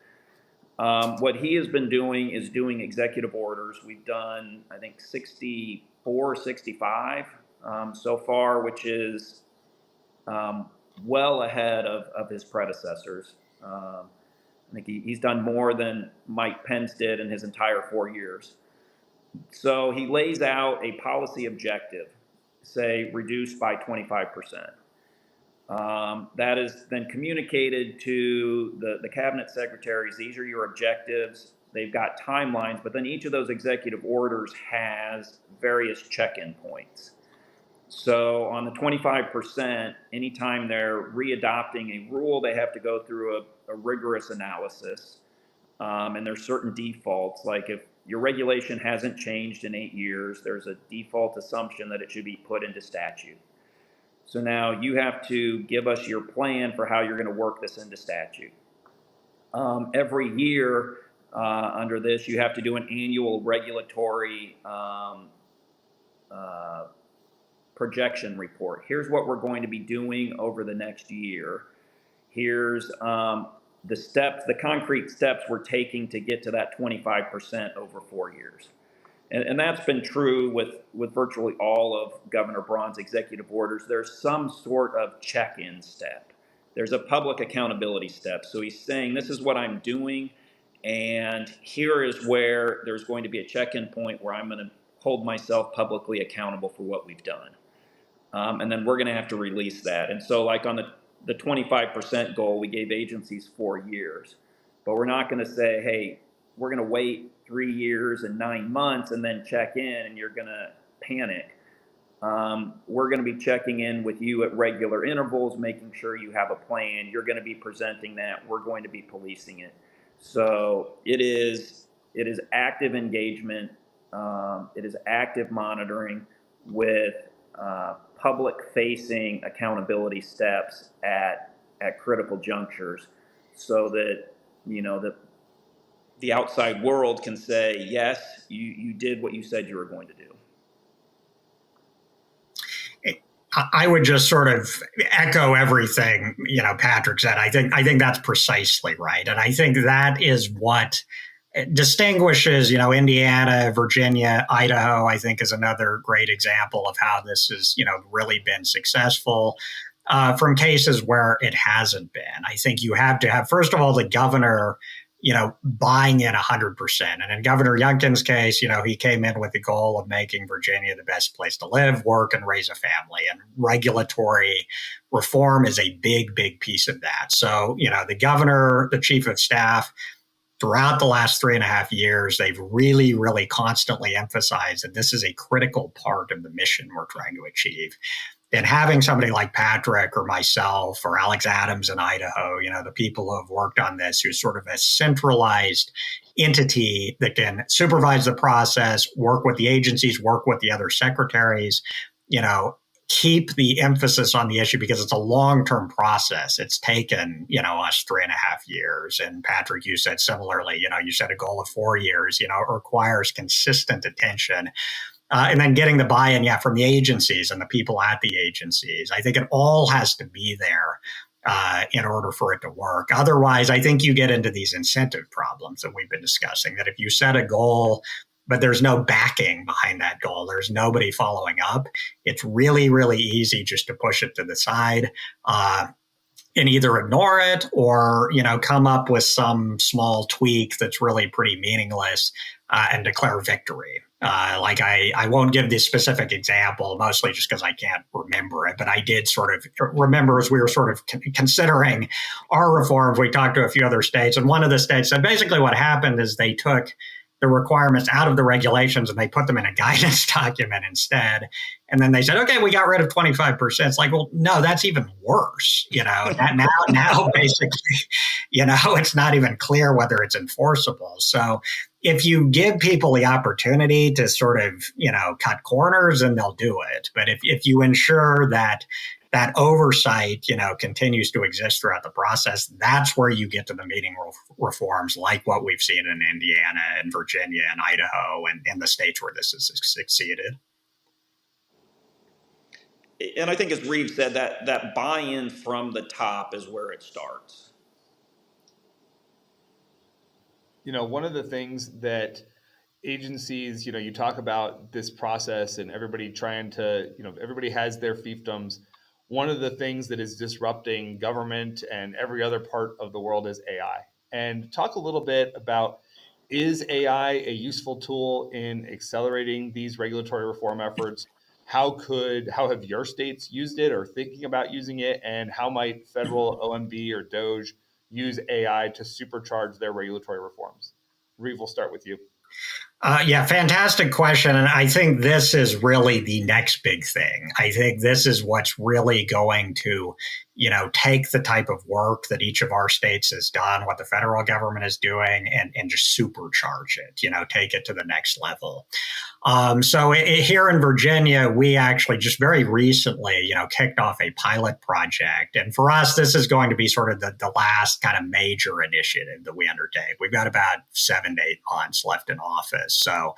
What he has been doing is doing executive orders. We've done, I think, 64, 65 so far, which is well ahead of his predecessors. I think he's done more than Mike Pence did in his entire 4 years. So he lays out a policy objective, say reduced by 25%. That is then communicated to the cabinet secretaries. These are your objectives. They've got timelines, but then each of those executive orders has various check-in points. So on the 25%, anytime they're readopting a rule, they have to go through a rigorous analysis. And there's certain defaults, like if your regulation hasn't changed in 8 years, there's a default assumption that it should be put into statute. So now you have to give us your plan for how you're going to work this into statute. Every year under this, you have to do an annual regulatory projection report. Here's what we're going to be doing over the next year. Here's the steps, the concrete steps we're taking to get to that 25% over 4 years. And that's been true with virtually all of Governor Braun's executive orders. There's some sort of check-in step. There's a public accountability step. So he's saying, this is what I'm doing, and here is where there's going to be a check-in point where I'm going to hold myself publicly accountable for what we've done. And then we're going to have to release that. And so like on the 25% goal, we gave agencies 4 years. But we're not going to say, hey, we're going to wait 3 years and 9 months and then check in and you're going to panic. We're going to be checking in with you at regular intervals, making sure you have a plan. You're going to be presenting that. We're going to be policing it. So it is active engagement. It is active monitoring with public-facing accountability steps at critical junctures, so that the outside world can say, yes, you did what you said you were going to do. I would just sort of echo everything, Patrick said. I think that's precisely right. And I think that is what distinguishes, Indiana, Virginia, Idaho, I think is another great example of how this has, really been successful from cases where it hasn't been. I think you have to have, first of all, the governor, buying in 100%. And in Governor Youngkin's case, he came in with the goal of making Virginia the best place to live, work, and raise a family. And regulatory reform is a big, big piece of that. So, the governor, the chief of staff, throughout the last 3.5 years, they've really, really constantly emphasized that this is a critical part of the mission we're trying to achieve. And having somebody like Patrick or myself or Alex Adams in Idaho, the people who have worked on this, who's sort of a centralized entity that can supervise the process, work with the agencies, work with the other secretaries, keep the emphasis on the issue because it's a long-term process. It's taken, us 3.5 years. And Patrick, you said similarly, you set a goal of 4 years, it requires consistent attention. And then getting the buy-in, from the agencies and the people at the agencies. I think it all has to be there in order for it to work. Otherwise, I think you get into these incentive problems that we've been discussing, that if you set a goal, but there's no backing behind that goal, there's nobody following up, it's really, really easy just to push it to the side and either ignore it or, come up with some small tweak that's really pretty meaningless and declare victory. I won't give this specific example, mostly just because I can't remember it, but I did sort of remember as we were sort of considering our reforms, we talked to a few other states, and one of the states said basically what happened is they took the requirements out of the regulations and they put them in a guidance document instead. And then they said, okay, we got rid of 25%. It's like, well, no, that's even worse. Now basically, it's not even clear whether it's enforceable. So if you give people the opportunity to sort of, cut corners, then they'll do it. But if you ensure that oversight, continues to exist throughout the process, that's where you get to the meeting reforms like what we've seen in Indiana and Virginia and Idaho and the states where this has succeeded. And I think, as Reeve said, that buy-in from the top is where it starts. One of the things that agencies, you talk about this process and everybody trying to, everybody has their fiefdoms. One of the things that is disrupting government and every other part of the world is AI. And talk a little bit about, is AI a useful tool in accelerating these regulatory reform efforts? How have your states used it or thinking about using it? And how might federal OMB or DOGE use AI to supercharge their regulatory reforms? Reeve, we'll start with you. Fantastic question. And I think this is really the next big thing. I think this is what's really going to, take the type of work that each of our states has done, what the federal government is doing, and just supercharge it, take it to the next level. So here in Virginia, we actually just very recently, kicked off a pilot project. And for us, this is going to be sort of the last kind of major initiative that we undertake. We've got about 7 to 8 months left in office. So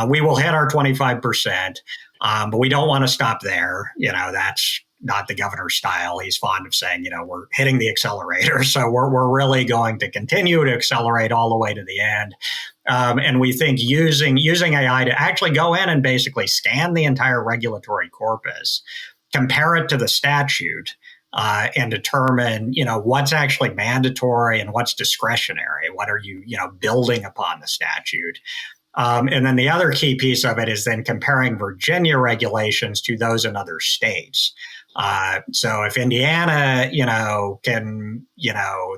we will hit our 25%, but we don't want to stop there. That's not the governor's style. He's fond of saying, we're hitting the accelerator. So we're really going to continue to accelerate all the way to the end. And we think using AI to actually go in and basically scan the entire regulatory corpus, compare it to the statute, and determine, what's actually mandatory and what's discretionary. What are you, building upon the statute? And then the other key piece of it is then comparing Virginia regulations to those in other states. So if Indiana, can,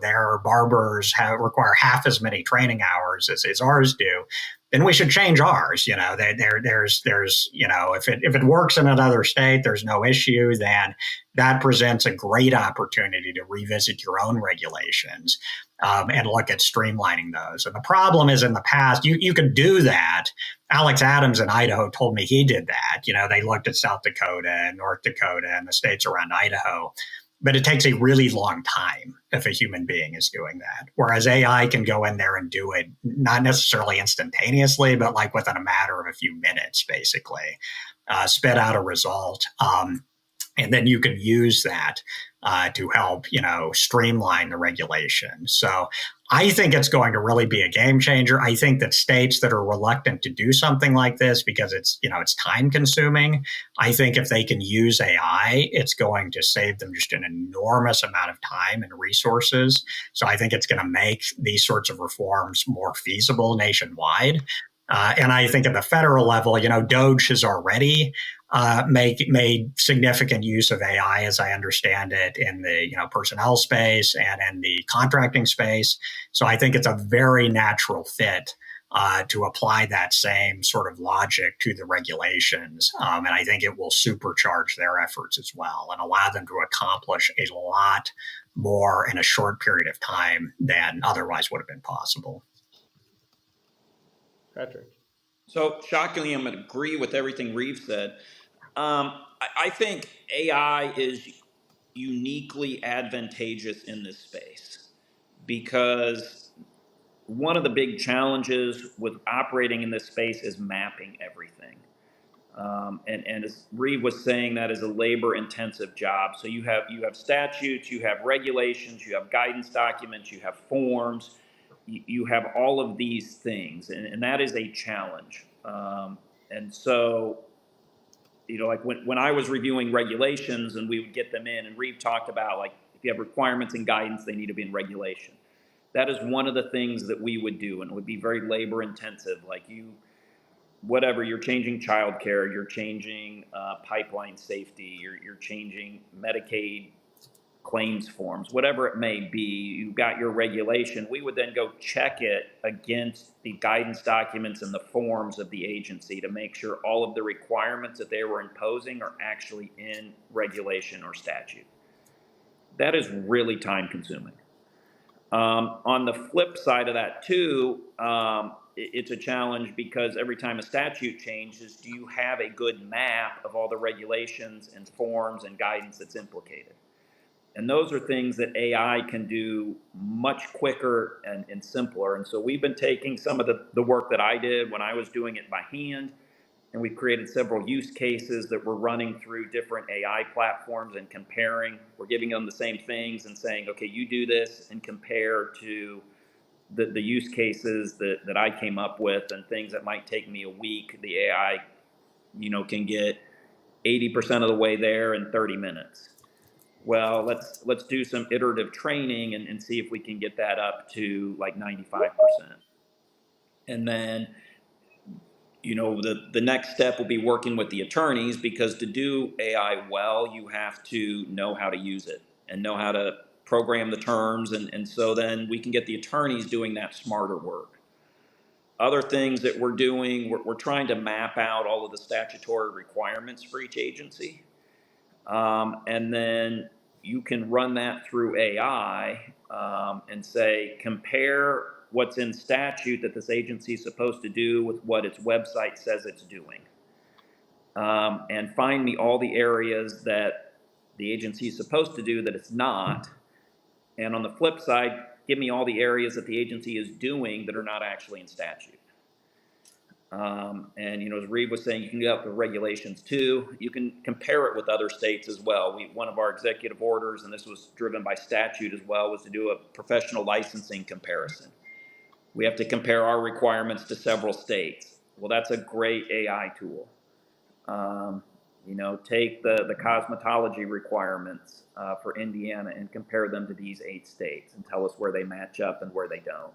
their barbers require half as many training hours as ours do, then we should change ours. There's, if it works in another state, there's no issue. Then that presents a great opportunity to revisit your own regulations and look at streamlining those. And the problem is, in the past, you could do that. Alex Adams in Idaho told me he did that. They looked at South Dakota and North Dakota and the states around Idaho. But it takes a really long time if a human being is doing that. Whereas AI can go in there and do it, not necessarily instantaneously, but like within a matter of a few minutes, basically, spit out a result. And then you can use that to help, streamline the regulation. So I think it's going to really be a game changer. I think that states that are reluctant to do something like this because it's time consuming, I think if they can use AI, it's going to save them just an enormous amount of time and resources. So I think it's going to make these sorts of reforms more feasible nationwide. And I think at the federal level, DOGE has already made significant use of AI, as I understand it, in the personnel space and in the contracting space. So I think it's a very natural fit to apply that same sort of logic to the regulations. And I think it will supercharge their efforts as well and allow them to accomplish a lot more in a short period of time than otherwise would have been possible. Patrick. So shockingly, I'm going to agree with everything Reeve said. I think AI is uniquely advantageous in this space because one of the big challenges with operating in this space is mapping everything. And as Reeve was saying, that is a labor-intensive job. So you have statutes, you have regulations, you have guidance documents, you have forms, you have all of these things, and that is a challenge. And so, like when I was reviewing regulations and we would get them in, and Reeve talked about like if you have requirements and guidance, they need to be in regulation. That is one of the things that we would do, and it would be very labor-intensive. Like whatever, you're changing childcare, you're changing pipeline safety, you're changing Medicaid claims forms, whatever it may be, you've got your regulation. We would then go check it against the guidance documents and the forms of the agency to make sure all of the requirements that they were imposing are actually in regulation or statute. That is really time consuming. On the flip side of that too, it's a challenge because every time a statute changes, do you have a good map of all the regulations and forms and guidance that's implicated? And those are things that AI can do much quicker and simpler. And so we've been taking some of the work that I did when I was doing it by hand, and we've created several use cases that we're running through different AI platforms and comparing. We're giving them the same things and saying, okay, you do this and compare to the use cases that I came up with, and things that might take me a week, the AI, can get 80% of the way there in 30 minutes. Well, let's do some iterative training and see if we can get that up to like 95%. And then, the next step will be working with the attorneys, because to do AI well, you have to know how to use it and know how to program the terms. And so then we can get the attorneys doing that smarter work. Other things that we're doing, we're trying to map out all of the statutory requirements for each agency. And then you can run that through AI and say, compare what's in statute that this agency is supposed to do with what its website says it's doing. And find me all the areas that the agency is supposed to do that it's not. And on the flip side, give me all the areas that the agency is doing that are not actually in statute. And as Reeve was saying, you can get up with regulations too. You can compare it with other states as well. One of our executive orders, and this was driven by statute as well, was to do a professional licensing comparison. We have to compare our requirements to several states. Well, that's a great AI tool. Take the cosmetology requirements for Indiana and compare them to these 8 states and tell us where they match up and where they don't.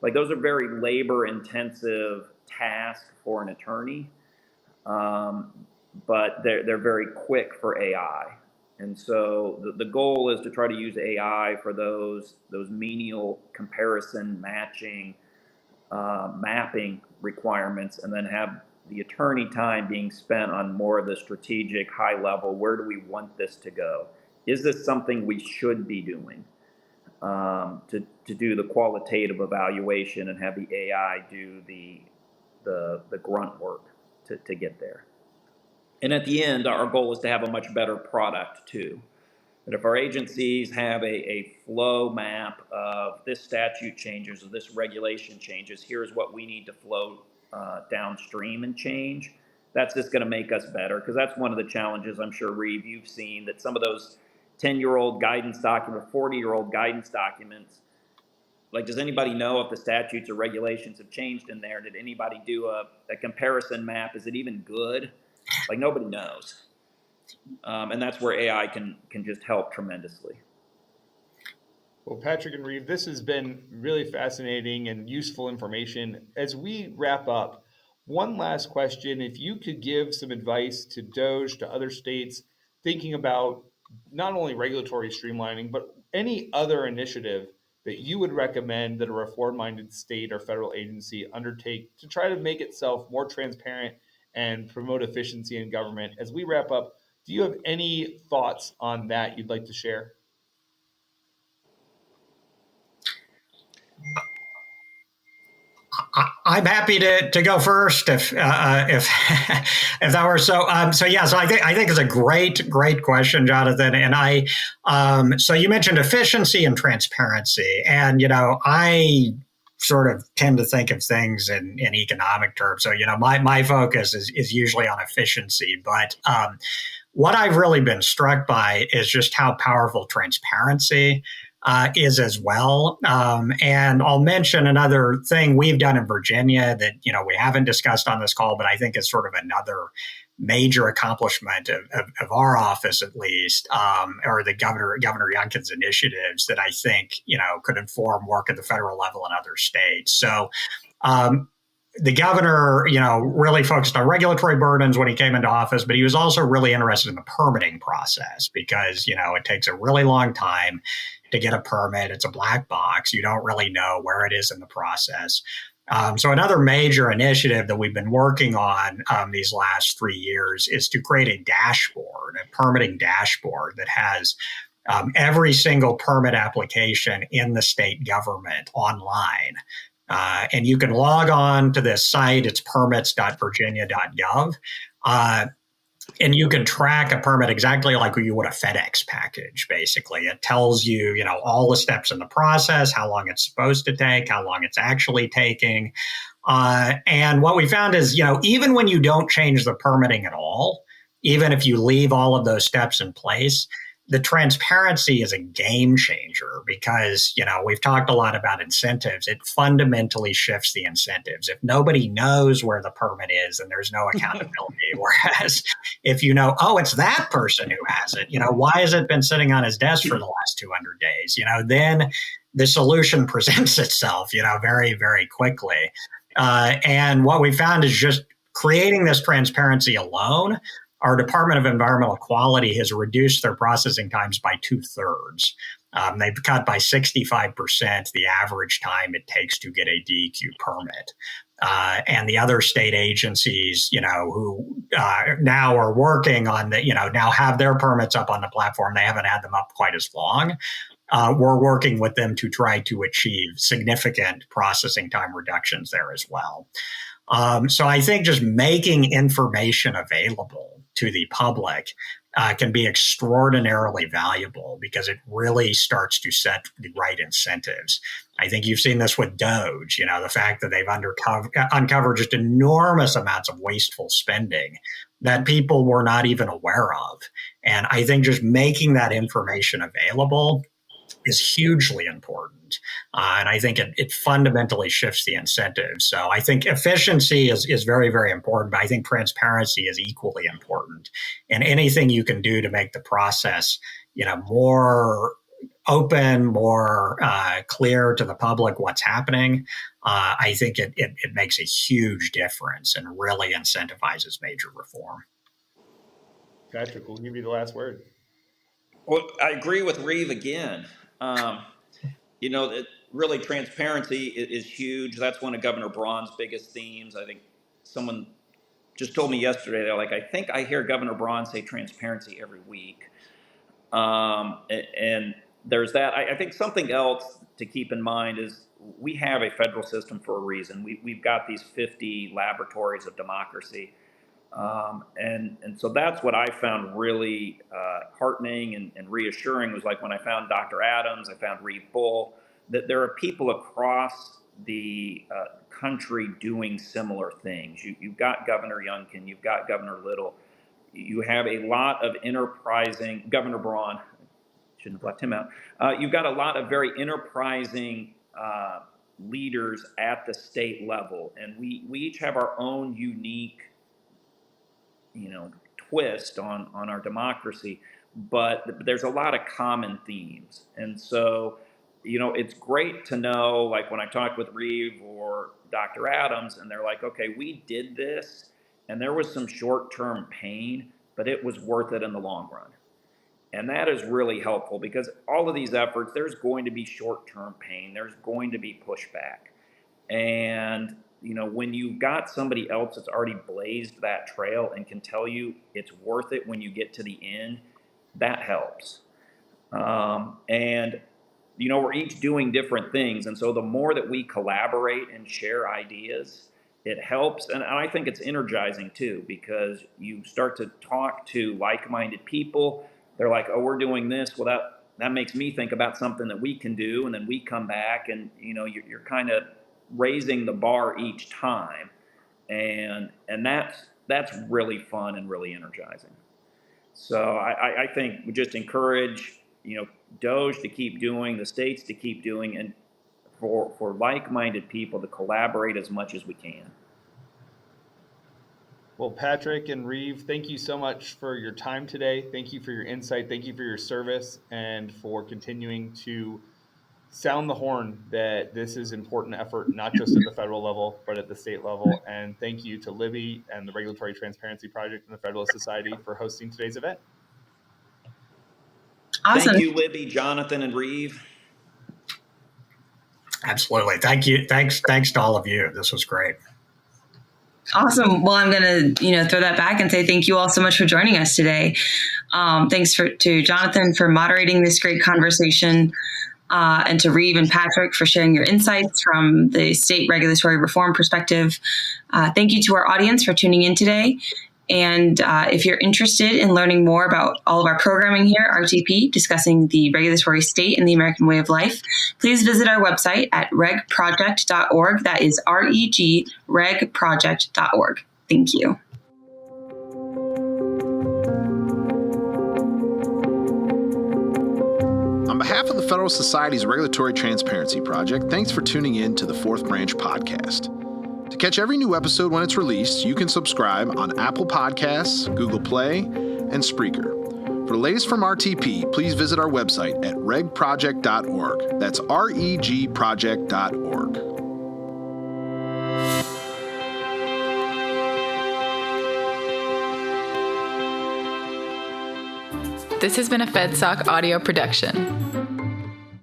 Like, those are very labor-intensive tasks for an attorney, but they're very quick for AI. And so the goal is to try to use AI for those menial comparison, matching, mapping requirements, and then have the attorney time being spent on more of the strategic, high level, where do we want this to go? Is this something we should be doing? To do the qualitative evaluation and have the AI do the grunt work to get there. And at the end, our goal is to have a much better product too. That if our agencies have a flow map of this statute changes or this regulation changes, here's what we need to flow downstream and change. That's just going to make us better, because that's one of the challenges, I'm sure, Reeve, you've seen, that some of those 10-year-old guidance documents, 40-year-old guidance documents, like, does anybody know if the statutes or regulations have changed in there? Did anybody do a comparison map? Is it even good? Like, nobody knows. And that's where AI can just help tremendously. Well, Patrick and Reeve, this has been really fascinating and useful information. As we wrap up, one last question. If you could give some advice to DOGE, to other states, thinking about not only regulatory streamlining, but any other initiative that you would recommend that a reform-minded state or federal agency undertake to try to make itself more transparent and promote efficiency in government. As we wrap up, do you have any thoughts on that you'd like to share? I'm happy to go first if if that were so. So I think it's a great question, Jonathan. And so you mentioned efficiency and transparency, and I sort of tend to think of things in economic terms. So my focus is usually on efficiency, but what I've really been struck by is just how powerful transparency is as well. And I'll mention another thing we've done in Virginia that, we haven't discussed on this call, but I think is sort of another major accomplishment of our office, at least, or the Governor Youngkin's initiatives that I think, could inform work at the federal level in other states. So, the governor, really focused on regulatory burdens when he came into office, but he was also really interested in the permitting process because, it takes a really long time to get a permit. It's a black box. You don't really know where it is in the process. So another major initiative that we've been working on these last 3 years is to create a dashboard, a permitting dashboard that has every single permit application in the state government online. And you can log on to this site. It's permits.virginia.gov. And you can track a permit exactly like you would a FedEx package, basically. It tells you, all the steps in the process, how long it's supposed to take, how long it's actually taking. And what we found is, even when you don't change the permitting at all, even if you leave all of those steps in place, the transparency is a game changer because, we've talked a lot about incentives. It fundamentally shifts the incentives. If nobody knows where the permit is, then there's no accountability. Whereas if it's that person who has it, why has it been sitting on his desk for the last 200 days? Then the solution presents itself, very, very quickly. And what we found is just creating this transparency alone, our Department of Environmental Quality has reduced their processing times by 2/3. They've cut by 65% the average time it takes to get a DEQ permit. And the other state agencies, who now are working on now have their permits up on the platform. They haven't had them up quite as long. We're working with them to try to achieve significant processing time reductions there as well. So I think just making information available to the public can be extraordinarily valuable because it really starts to set the right incentives. I think you've seen this with DOGE, the fact that they've uncovered just enormous amounts of wasteful spending that people were not even aware of. And I think just making that information available is hugely important. And I think it fundamentally shifts the incentives. So I think efficiency is very, very important, but I think transparency is equally important. And anything you can do to make the process, more open, more clear to the public what's happening, I think it makes a huge difference and really incentivizes major reform. Patrick, we'll give you the last word. Well, I agree with Reeve again. Really transparency is huge. That's one of Governor Braun's biggest themes. I think someone just told me yesterday, they're like, I think I hear Governor Braun say transparency every week. And there's that. I think something else to keep in mind is we have a federal system for a reason. We've got these 50 laboratories of democracy. And so that's what I found really heartening and reassuring was like when I found Dr. Adams, I found Reeve, that there are people across the country doing similar things. You've got Governor Youngkin, you've got Governor Little, you have a lot of enterprising, Governor Braun, shouldn't have left him out. You've got a lot of very enterprising leaders at the state level, and we each have our own unique twist on our democracy, but there's a lot of common themes. And so, it's great to know, like when I talked with Reeve or Dr. Adams, and they're like, okay, we did this, and there was some short-term pain, but it was worth it in the long run. And that is really helpful because all of these efforts, there's going to be short-term pain, there's going to be pushback. And when you've got somebody else that's already blazed that trail and can tell you it's worth it when you get to the end, that helps. And we're each doing different things. And so the more that we collaborate and share ideas, it helps. And I think it's energizing too, because you start to talk to like-minded people. They're like, oh, we're doing this. Well, that makes me think about something that we can do. And then we come back and, you're kind of raising the bar each time. And that's really fun and really energizing. So I think we just encourage, DOGE to keep doing, the states to keep doing, and for like-minded people to collaborate as much as we can. Well, Patrick and Reeve, thank you so much for your time today. Thank you for your insight. Thank you for your service and for continuing to sound the horn that this is important effort, not just at the federal level, but at the state level. And thank you to Libby and the Regulatory Transparency Project and the Federalist Society for hosting today's event. Awesome. Thank you, Libby, Jonathan, and Reeve. Absolutely. Thank you. Thanks to all of you. This was great. Awesome. Well, I'm going to, throw that back and say thank you all so much for joining us today. Thanks to Jonathan for moderating this great conversation, and to Reeve and Patrick for sharing your insights from the state regulatory reform perspective. Thank you to our audience for tuning in today. And if you're interested in learning more about all of our programming here, RTP, discussing the regulatory state and the American way of life, please visit our website at regproject.org. That is regproject.org. Thank you. On behalf of the Federalist Society's Regulatory Transparency Project, thanks for tuning in to the Fourth Branch podcast. To catch every new episode when it's released, you can subscribe on Apple Podcasts, Google Play, and Spreaker. For the latest from RTP, please visit our website at regproject.org. That's regproject.org. This has been a FedSoc audio production.